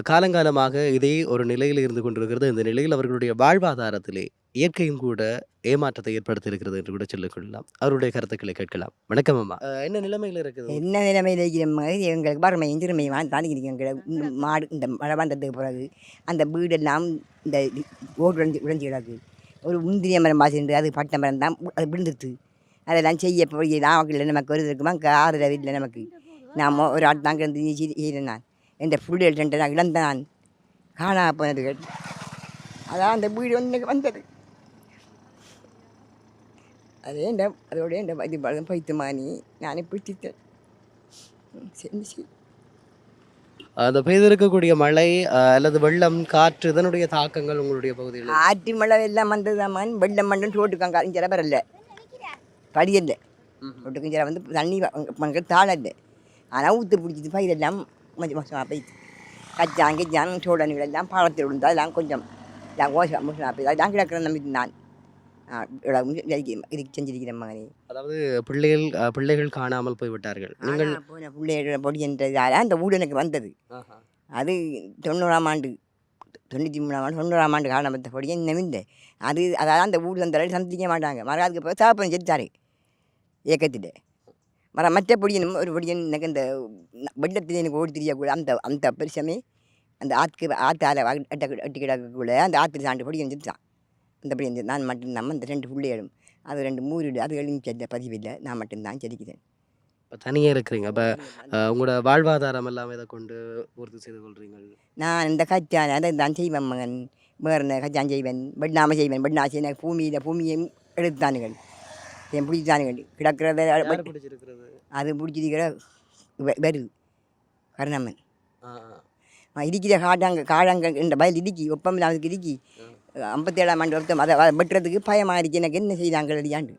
காலங்காலமாக இதே ஒரு நிலையில் இருந்து கொண்டிருக்கிறது. இந்த நிலையில் அவர்களுடைய வாழ்வாதாரத்திலே இயற்கையும் கூட ஏமாற்றத்தை ஏற்படுத்தியிருக்கிறது என்று கூட சொல்லிக் கொள்ளலாம். அவருடைய கருத்துக்களை கேட்கலாம். வணக்கம் அம்மா. என்ன நிலைமையில இருக்குது? என்ன நிலைமையில இருக்கிற மாதிரி எங்களுக்கு வறுமையும் சிறுமையுமா தாண்டிக்கிறீங்க எங்களை இந்த மாடு இந்த மழை வந்ததுக்கு பிறகு அந்த வீடெல்லாம் இந்த ஓடு உடைஞ்சு கிடக்கு. ஒரு முந்திரிய மரம் பாசிட்டு அது பட்டை மரம் தான் அது விழுந்துருது. அதெல்லாம் செய்ய போய் நாமக்கல்ல நமக்கு வருது இருக்குமா ஆதரவு இல்லை நமக்கு. நாம் ஒரு ஆள் தாங்க இருந்து நீ செய்கிறேன் நான் என் பிள்ளைகள் ரெண்டு நான் இழந்த நான் காணா போனதுகள். அதான் அந்த வீடு வந்து எனக்கு வந்தது. அதே அதோடைய இந்த இது பழம் பைத்துமானி நானே பிடிச்சிட்டேன். சரி. அந்த பெய்திருக்கக்கூடிய மழை அல்லது வெள்ளம், காற்று இதனுடைய தாக்கங்கள் உங்களுடைய பகுதியில் ஆற்று மழை எல்லாம் வந்ததாமான் வெள்ளம் மண்ணும் ரோட்டுக்காங்க அஞ்சரை வரல படியல்ல ரோட்டுக்கு சில வந்து தண்ணி மக்கள் தாழல்ல. ஆனால் ஊற்று பிடிச்சிது பயிரெல்லாம் கொஞ்சம் மோசமாக போயிடுச்சு. கச்சான் கிச்சான் சோழனுகள் எல்லாம் பாலத்தில் விழுந்தா எல்லாம் கொஞ்சம் எல்லாம் மோசமாக போயிடுது. அதெல்லாம் கிடக்கிற நம்பிட்டு நான் இதுக்கு செஞ்சிருக்கிற மகனே. அதாவது பிள்ளைகள் காணாமல் போய்விட்டார்கள். நீங்கள் போன பிள்ளைகளோட பொடின்றதால அந்த வீடு எனக்கு வந்தது. அது 90ஆம் ஆண்டு 93ஆம் ஆண்டு 90ஆம் ஆண்டு காலப்பட்ட பொடியை நிமிந்த அது அதாவது அந்த வீடு அந்த சந்திக்க மாட்டாங்க. மறுநாளுக்கு போய் சாப்பிட செஞ்சாரு இயக்கத்தில். மற்ற பொடியனும் ஒரு பொடியன் எனக்கு இந்த வெள்ளத்தில் எனக்கு ஓடி தெரியக்கூட அந்த அந்த பெருசமே அந்த ஆற்றால அட்டி கிடக்கக்கூட அந்த ஆற்றுல சாண்டு பொடியன் செஞ்சான். அந்த பொடியன் நான் மட்டும்தான் அந்த 2 பிள்ளைகளும் அது 2 மூரிடு அதுகளும் செல்ல பதிவில்லை. நான் மட்டும்தான் செலுக்கிறேன். தனியே இருக்கிறீங்க. அப்ப உங்களோட வாழ்வாதாரம் எல்லாம் இதை கொண்டு பூர்த்தி செய்து கொள்றீங்க? நான் இந்த கச்சான் அதை தான் செய்வேன் மகன். வேறு கச்சான் செய்வேன், வெண்ணாமை செய்வேன். வெண்ணா செய்ய பூமியையும் எடுத்தானுகள் என் பிடிச்சானுகள் கிடக்கிறத அது பிடிச்சிருக்கிற வருது கருணம்மன் இடிக்கிற காடாங்க இந்த வயல் இடிக்கி ஒப்பம் அதுக்கு இடிக்கி 57ஆம் ஆண்டு ஒருத்தம் அதை வெட்டுறதுக்கு பயமாக இருக்கு. எனக்கு என்ன செய்தாங்க அடியாண்டு